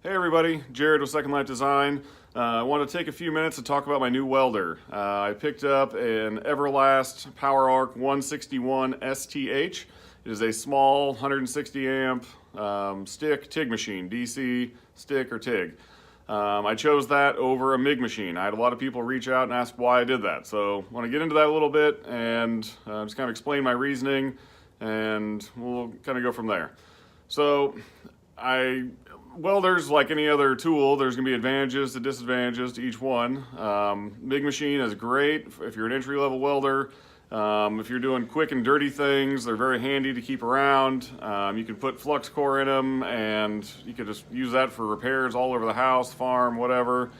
Hey everybody, Jared with Second Life Design. I want to take a few minutes to talk about my new welder. I picked up an Everlast PowerArc 161 STH. It is a small 160 amp stick TIG machine, DC, stick, or TIG. I chose that over a MIG machine. I had a lot of people reach out and ask why I did that. So I want to get into that a little bit and just kind of explain my reasoning, and we'll kind of go from there. So welders, like any other tool, there's going to be advantages and disadvantages to each one. MIG machine is great if you're an entry-level welder. If you're doing quick and dirty things, they're very handy to keep around. You can put flux core in them, and you can just use that for repairs all over the house, farm, whatever.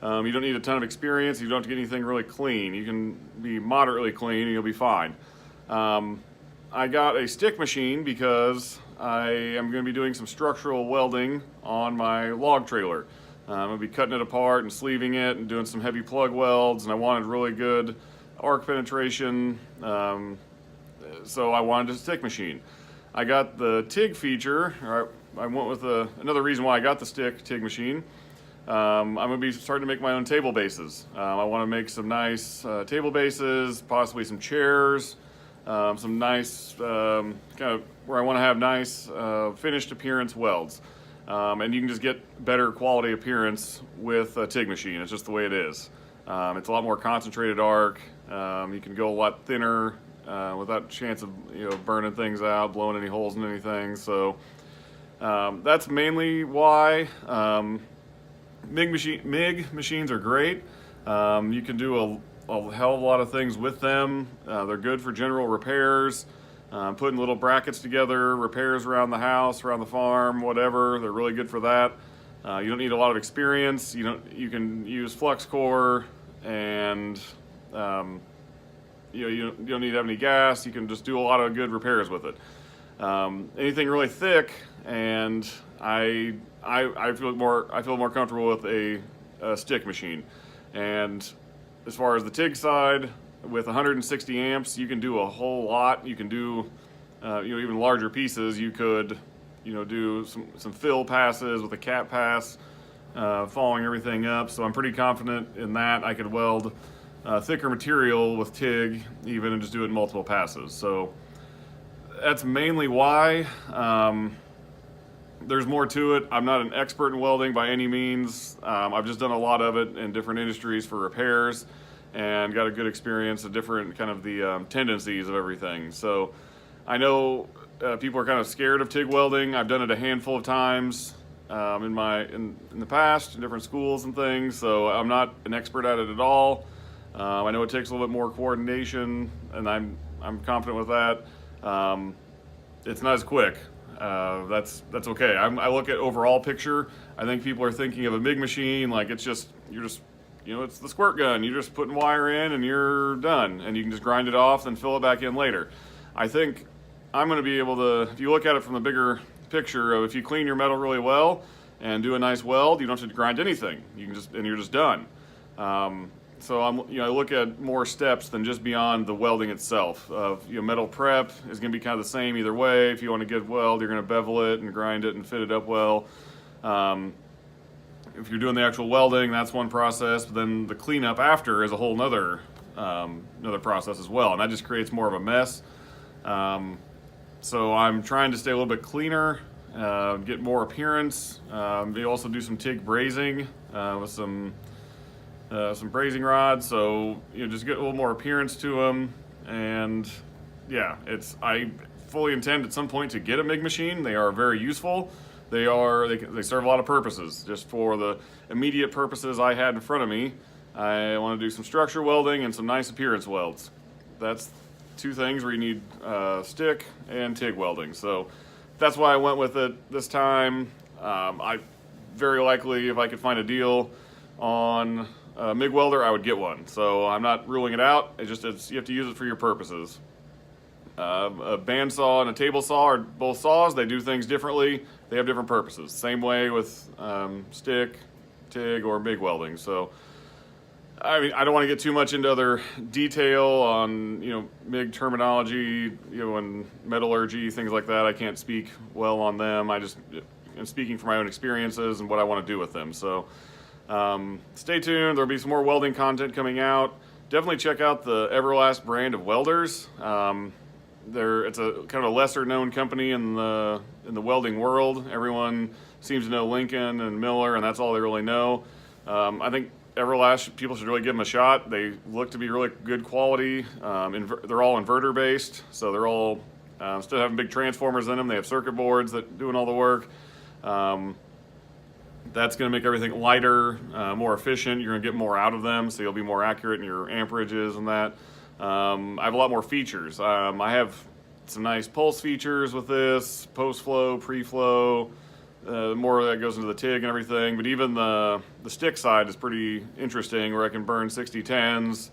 You don't need a ton of experience. You don't have to get anything really clean. You can be moderately clean and you'll be fine. I got a stick machine because I am going to be doing some structural welding on my log trailer. I'm going to be cutting it apart and sleeving it and doing some heavy plug welds, and I wanted really good arc penetration, so I wanted a stick machine. I got the TIG feature, or I went with another reason why I got the stick TIG machine. I'm going to be starting to make my own table bases. I want to make some nice table bases, possibly some chairs, some nice kind of where I want to have nice finished appearance welds. And you can just get better quality appearance with a TIG machine. It's just the way it is. It's a lot more concentrated arc. You can go a lot thinner without chance of burning things out, blowing any holes in anything. So that's mainly why. MIG machines are great. You can do a hell of a lot of things with them. They're good for general repairs, putting little brackets together, repairs around the house, around the farm, whatever. They're really good for that. You don't need a lot of experience. You can use flux core, and you don't need to have any gas. You can just do a lot of good repairs with it. Anything really thick, and I feel more comfortable with a stick machine. And as far as the TIG side, with 160 amps, you can do a whole lot. You can do even larger pieces. You could do some fill passes with a cap pass, following everything up. So I'm pretty confident in that. I could weld thicker material with TIG even, and just do it in multiple passes. So that's mainly why. There's more to it. I'm not an expert in welding by any means. I've just done a lot of it in different industries for repairs, and got a good experience of different kind of the tendencies of everything. So I know people are kind of scared of TIG welding. I've done it a handful of times in the past in different schools and things. So I'm not an expert at it at all. I know it takes a little bit more coordination, and I'm confident with that. It's not as quick. That's okay. I look at overall picture. I think people are thinking of a MIG machine like it's the squirt gun. You're just putting wire in and you're done, and you can just grind it off and fill it back in later. I think I'm going to be able to, if you look at it from the bigger picture of if you clean your metal really well and do a nice weld, you don't have to grind anything. You're just done. So I look at more steps than just beyond the welding itself. Metal prep is going to be kind of the same either way. If you want a good weld, you're going to bevel it and grind it and fit it up well. If you're doing the actual welding, that's one process. But then the cleanup after is a whole another process as well, and that just creates more of a mess. So I'm trying to stay a little bit cleaner, get more appearance. They also do some TIG brazing with some brazing rods, so just get a little more appearance to them. And yeah, I fully intend at some point to get a MIG machine. They are very useful. They serve a lot of purposes. Just for the immediate purposes I had in front of me, I want to do some structure welding and some nice appearance welds. That's two things where you need stick and TIG welding. So that's why I went with it this time. I very likely, if I could find a deal on a MIG welder, I would get one. So I'm not ruling it out. You have to use it for your purposes. A bandsaw and a table saw are both saws. They do things differently. They have different purposes. Same way with stick, TIG, or MIG welding. So I mean, I don't want to get too much into other detail on MIG terminology, and metallurgy, things like that. I can't speak well on them. I just and speaking from my own experiences and what I want to do with them. So stay tuned. There'll be some more welding content coming out. Definitely check out the Everlast brand of welders. It's a kind of a lesser known company in the welding world. Everyone seems to know Lincoln and Miller, and that's all they really know. I think Everlast, people should really give them a shot. They look to be really good quality. They're all inverter based, so they're all instead of having big transformers in them, they have circuit boards that doing all the work. That's going to make everything lighter, more efficient. You're going to get more out of them, so you'll be more accurate in your amperages and that. I have a lot more features. I have some nice pulse features with this, post-flow, pre-flow. More of that goes into the TIG and everything, but even the stick side is pretty interesting, where I can burn 6010s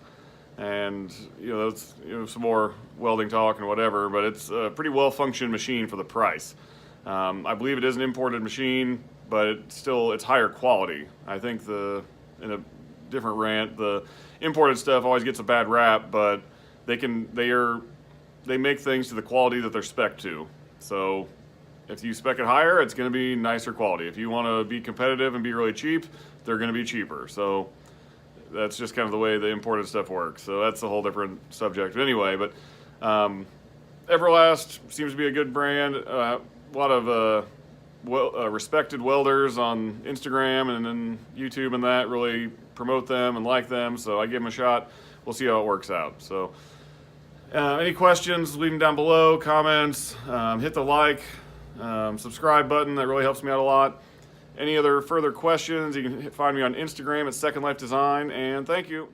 and that's some more welding talk and whatever, but it's a pretty well-functioned machine for the price. I believe it is an imported machine, but it's higher quality. I think in a different rant, the imported stuff always gets a bad rap, but they make things to the quality that they're spec'd to. So if you spec it higher, it's going to be nicer quality. If you want to be competitive and be really cheap, they're going to be cheaper. So that's just kind of the way the imported stuff works. So that's a whole different subject. But anyway, Everlast seems to be a good brand. A lot of respected welders on Instagram and then YouTube and that really promote them and like them. So I give them a shot. We'll see how it works out. So any questions, leave them down below, comments, hit the like, subscribe button. That really helps me out a lot. Any other further questions, you can find me on Instagram at Second Life Design, and thank you.